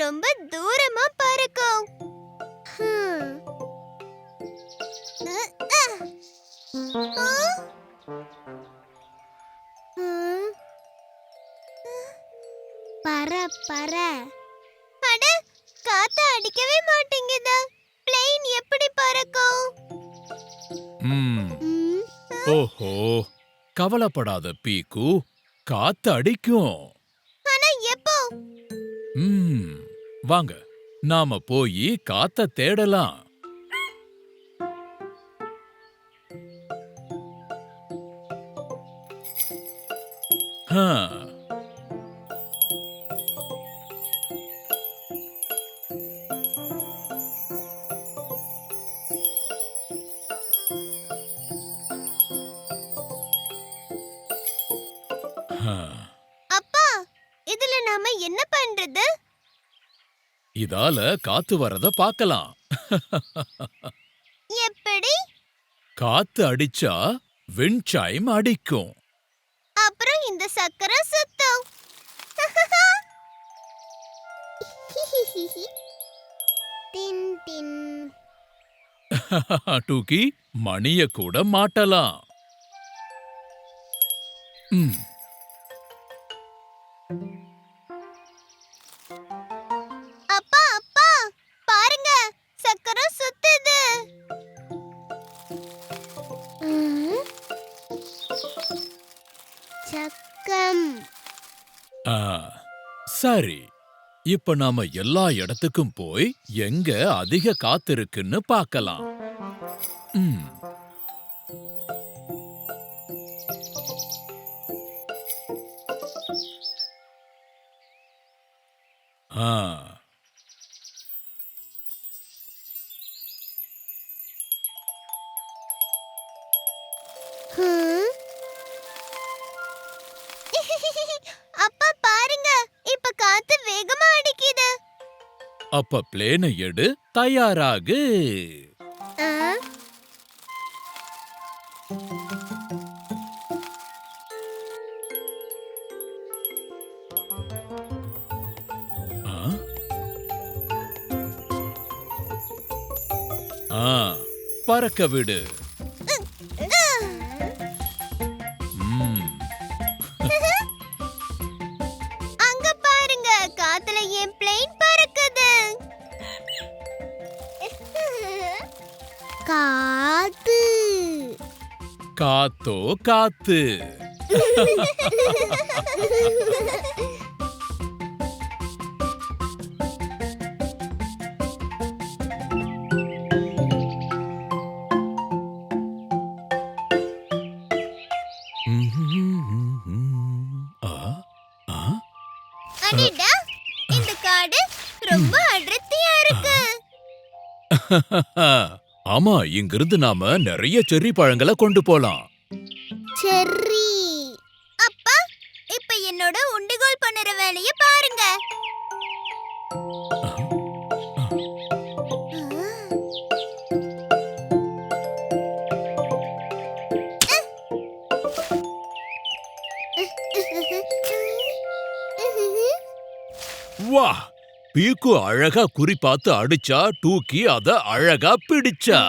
ரொம்ப தூரமா பறக்கும். பற பற. அட, காத்து அடிக்கவே மாட்டேங்குது. பிளேன் எப்படி பறக்கும்? ஓஹோ, கவலைப்படாத பீக்கு, காத்து அடிக்கும். ஆனா எப்போ? வாங்க, நாம போய் காத்த தேடலாம். அப்பா, இதுல நாம என்ன பண்றது? இதால காத்து வரத பார்க்கலாம். எப்படி? காத்து அடிச்சா விண்சைம் அடிக்கும். அப்புறம் இந்த சக்கரம் சுத்தும். டின் டின். டூக்கி, மணிய கூட மாட்டலாம். அப்பா அப்பா, பாருங்க, சக்கரம் சுத்துது. சக்கம். சரி, இப்ப நாம எல்லா இடத்துக்கும் போய் எங்க அதிக காத்து இருக்குன்னு பார்க்கலாம். அப்பா பாருங்க, இப்ப காத்து வேகமா அடிக்குது. அப்ப பிளேனை எடு, தயாராகு. பறக்க விடு. அங்க பாருங்க, காத்துல என் பிளேன் பறக்குது. காத்து. காத்தோ காத்து. அடடா, இந்த காடு ரொம்ப அடர்த்தியா இருக்கு. ஆமா, இங்கிருந்து நாம நிறைய செர்ரி பழங்களை கொண்டு போலாம். செர்ரி. அப்பா, இப்ப என்னோட உண்டிகோல் பண்ணுற வேலைய பாருங்க. வா, பீக்கு அழகா குறி பார்த்து அடிச்சா, டூக்கி அத அழகா பிடிச்சா.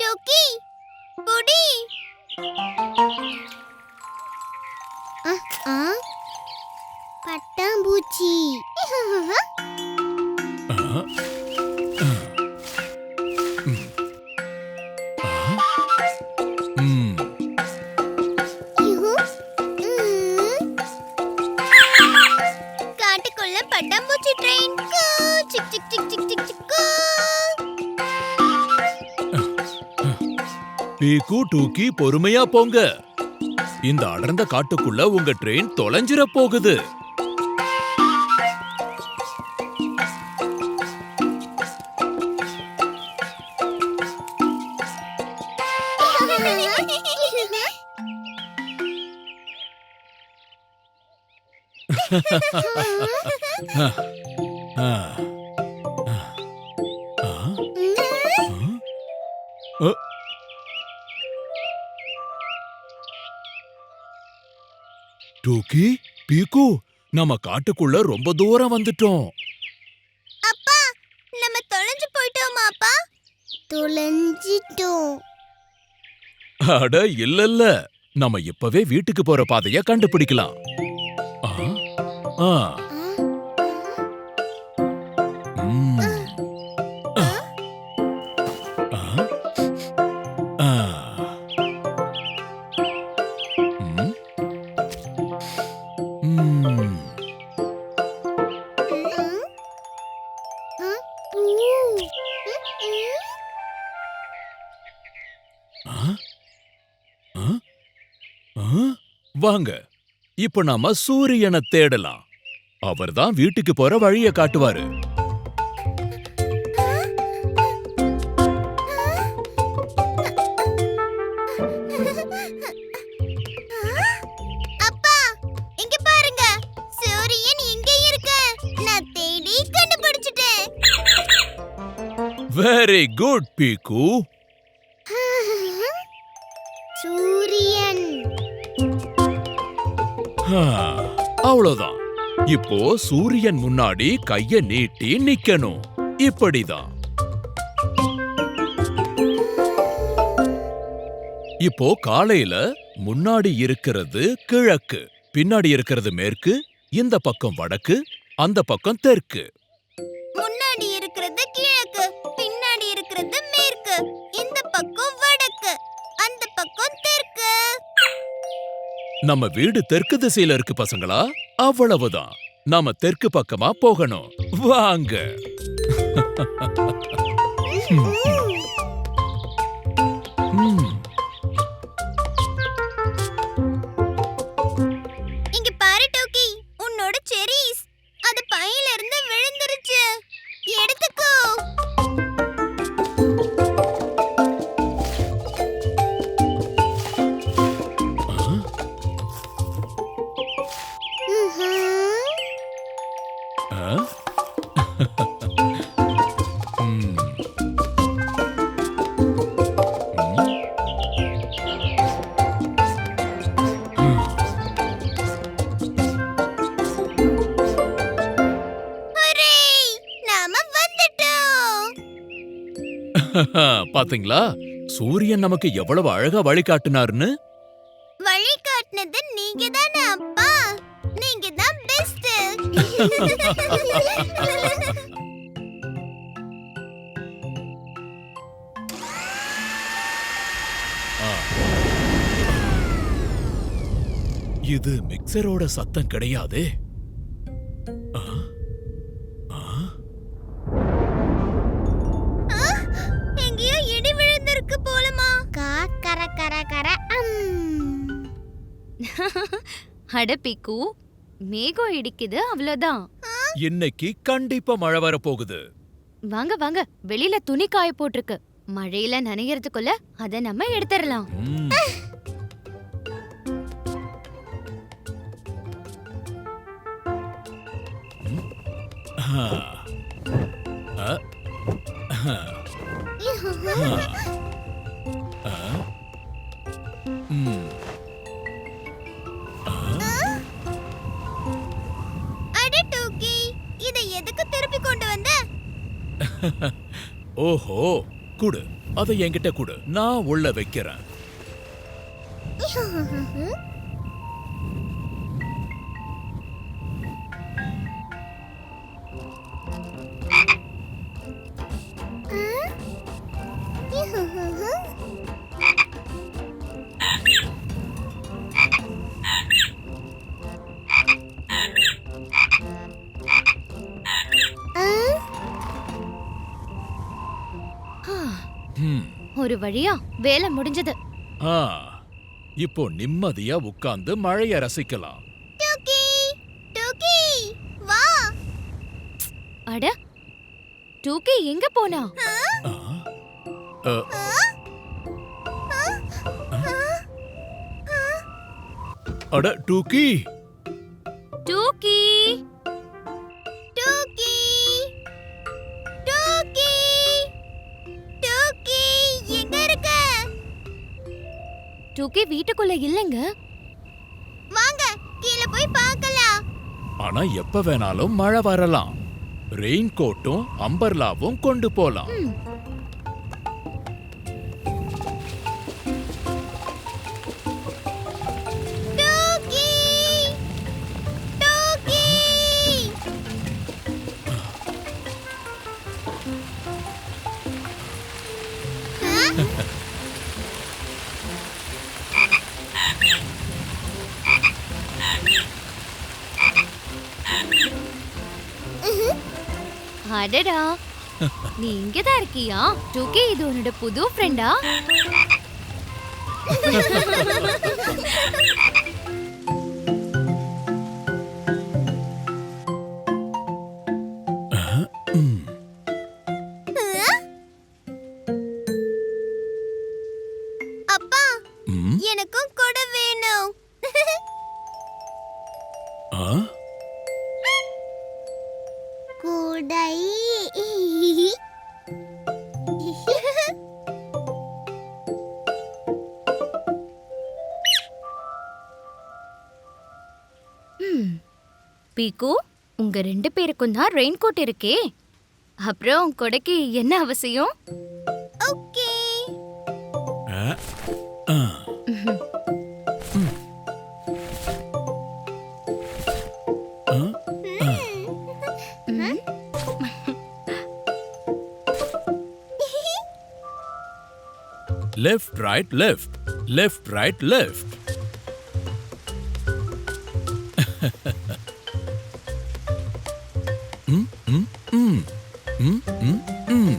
டூக்கி, புடி. பட்டாம்பூச்சி. காட்டுக்குள்ள பட்டாம்பூச்சி ட்ரெயின். சிக் சிக் சிக் சிக் சிக் சிக். பீக்கு, டூக்கி, பொறுமையா போங்க. இந்த அடர்ந்த காட்டுக்குள்ள உங்க ட்ரெயின் தொலைஞ்சிர போகுது. டூக்கி, பீக்கு, நம்ம காட்டுக்குள்ள ரொம்ப தூரம் வந்துட்டோம். அப்பா, நம்ம தொலைஞ்சு போயிட்டோமா அப்பா? தொலைஞ்சிட்டோம். அட இல்ல, நம்ம இப்பவே வீட்டுக்கு போற பாதைய கண்டுபிடிக்கலாம். ஆ, ஆ, ம், ஆ, ஆ, ஆ. ம், ம். ஆ? ஆ? ஆ? வாங்க, இப்ப நாம சூரியனை தேடலாம். அவர்தான் வீட்டுக்கு போற வழிய காட்டுவாரு. அப்பா, இங்க பாருங்க. சூரியன் இங்க இருக்கு. நான் தேடி கண்டுபிடிச்சிட்டேன். வெரி குட் பீக்கு. சூரியன். அவ்வளவுதான். இப்போ சூரியன் முன்னாடி கைய நீட்டி நிக்கணும். இப்படிதான். இப்போ காலையில முன்னாடி இருக்கிறது கிழக்கு, பின்னாடி இருக்கிறது மேற்கு, இந்த பக்கம் வடக்கு, அந்த பக்கம் தெற்கு. முன்னாடி இருக்கிறது கிழக்கு, பின்னாடி இருக்கிறது மேற்கு, இந்த பக்கம் வடக்கு, அந்த பக்கம் தெற்கு. நம்ம வீடு தெற்கு திசையில இருக்கு பசங்களா. அவ்வளவுதான். நாம தெற்கு பக்கமா போகணும். வாங்க. ம். இங்க பாரு டோக்கி, உன்னோட செரீஸ். அது பையில இருந்து விழுந்துருச்சு. எடுத்துக்கோ. ஆ? ம். ஹூரே! நாம வந்துட்டோம். பாத்தீங்களா, சூரியன் நமக்கு எவ்வளவு அழகா வழிகாட்டினார்னு. வழி காட்டுனது நீங்க தானே அப்பா? நீங்க தான் பெஸ்ட். இது மிக்சரோட சத்தம் கிடையாதே. ஆ? ஆ? எங்கேயோ இடி விழுந்திருக்கு போலமா. கர கர கர அட பிக்கு, மேகம் இடிக்குது அவ்வளவுதான். இன்னைக்கு கண்டிப்பா மழை வர போகுது. வாங்க வாங்க, வெளியில துணி காய போட்டிருக்கு. மழையில நனையறதுக்குள்ள அத நம்ம எடுத்துறலாம். ம். ஆ. ஆ. ஆ. ஆ. ம். அட டோக்கி, இதை எதுக்கு திருப்பி கொண்டு வந்த? ஓஹோ, குடு. அதை என்கிட்ட குடு, நான் உள்ள வைக்கிறேன். ம். ஒரு வழியா வேலை முடிஞ்சது. ஆ, இப்போ நிம்மதியா உட்கார்ந்து மழைய ரசிக்கலாம். டோக்கி, டோக்கி, வா. அட, டூக்கி எங்க போனா? ஆ? அ, அட டூக்கி, டூக்கி, டோக்கி, டோக்கி, டோக்கி, எங்க இருக்க? டூக்கி வீட்டுக்குள்ள இல்லங்க. வாங்க, கீழே போய் பார்க்கலாம். ஆனா எப்ப வேணாலும் மழை வரலாம். ரெயின் கோட்டும் அம்பர்லாவும் கொண்டு போலாம். டோக்கி டோக்கி அடடா, நீ இங்கதான் இருக்கியா? டூகி, இது உன்னோட புது ஃப்ரெண்டா? அப்பா, ம், எனக்கும் கொடை வேணும். ஆ? குடை. பீக்கு, உங்க 2 பேருக்கும் தான் ரெயின் கோட் இருக்கே. அப்புறம் உன் கொடைக்கு என்ன அவசியம்? ஓகே. ஆ? ஆ. ஆ? Left, right, left. Left, right, left. Mm, mm, mm. Mm, mm, mm.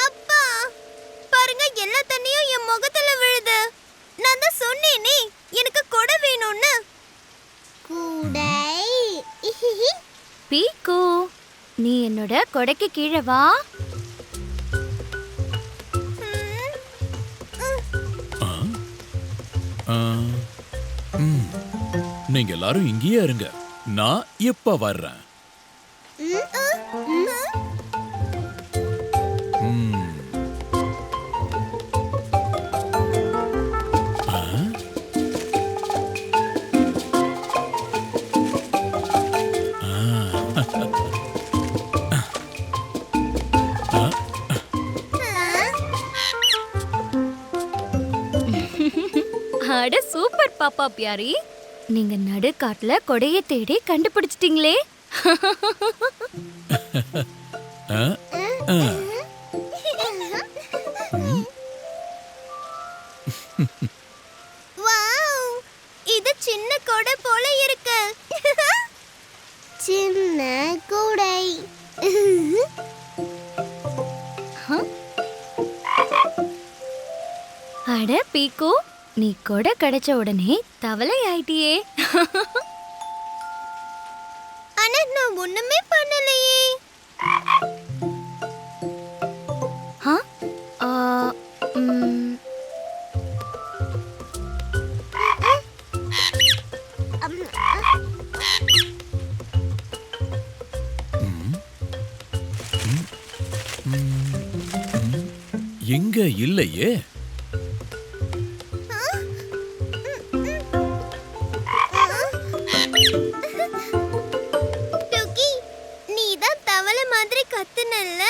அப்பா, பாருங்க, எல்லா தண்ணியும் என் முகத்துல விழுது. நான் தான் சொன்னேனே எனக்கு கொடை வேணும்னு. குடை. பீக்கு, நீ என்னோட கொடைக்கு கீழே வா. நீங்க எல்லாரும் இங்கேயே இருங்க. நான் இப்ப வர்றேன். ம். ஆ? அட சூப்பர் பாப்பா பியாரி, நீங்க நடுக்காட்டுல கொடைய தேடி கண்டுபிடிச்சிட்டீங்களே. ஆ? ஆ. வாவ், இது சின்ன கொடை போல இருக்கு. சின்ன குடை. அட பீக்கு, நீ கொடை கிடைச்ச உடனே தவளை ஆயிட்டியே. ஆனா நான் ஒண்ணுமே பண்ணலையே. ஆ? ஆ, ம், எங்க இல்லையே. டோக்கி, நீ தான் தவளை மாதிரி கத்துனல்ல.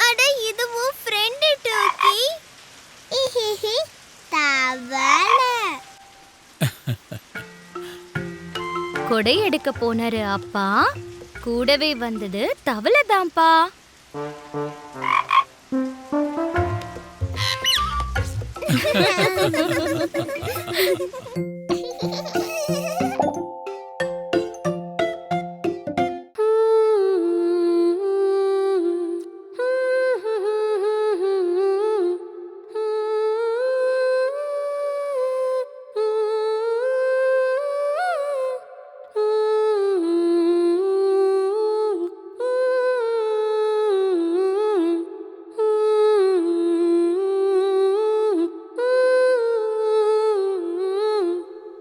அட, இதுவும் ஃப்ரெண்ட் டோக்கி. தவளை. கொடை எடுக்க போனாரு அப்பா, கூடவே வந்தது தவளை தான்ப்பா.